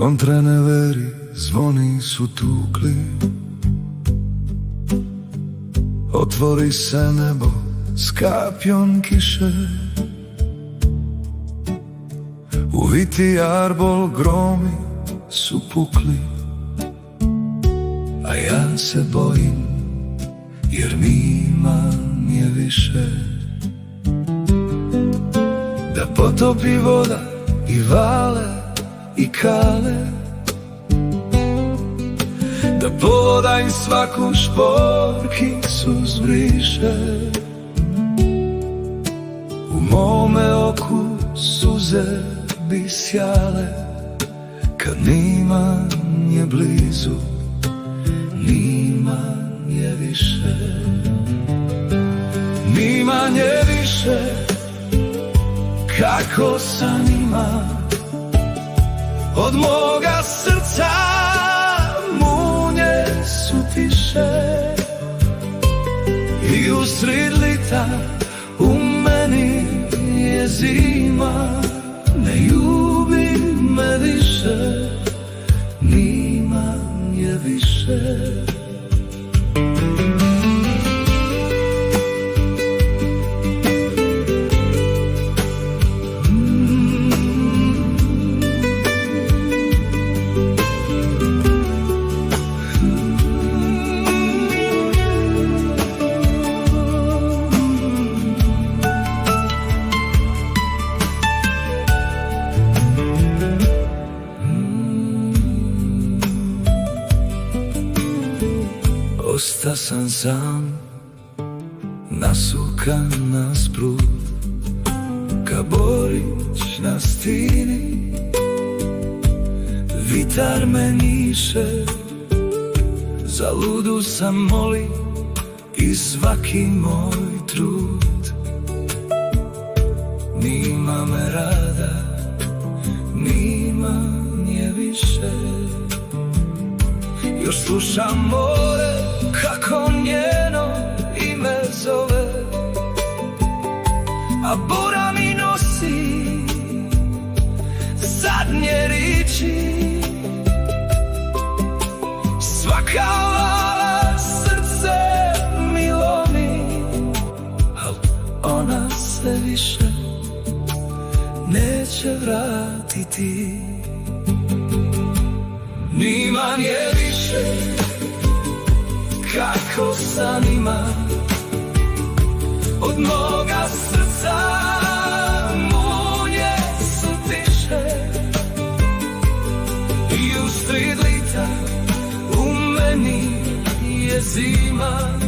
Kontraneveri zvoni su tukli, otvori se nebo s kapljom kiše. Uviti arbol gromi su pukli, a ja se bojim jer nima nije više. Da potopi voda i vale i kale, da povoda im svaku šporkicu zbriše. U mome oku suze bi sjale, kad nima nje blizu, nima nje više. Nima nje više, kako san ima. Od moga srca munje su tiše, i usred lita u meni je zima. Ne ljubi me više, nima je više. Osta sam sam, nasukan na sprud, ka Borić na stini. Vitar me niše, za ludu sam moli i svaki moj trud. Nima me rada, nima nje više. Još slušam more kako njeno ime zove, a bura mi nosi zadnje riči. Svaka vala srce mi lomi, al ona se više neće vratiti. Nima nje više, kako san ima. Od moga srca munje su tiše, i usred lita u meni je zima.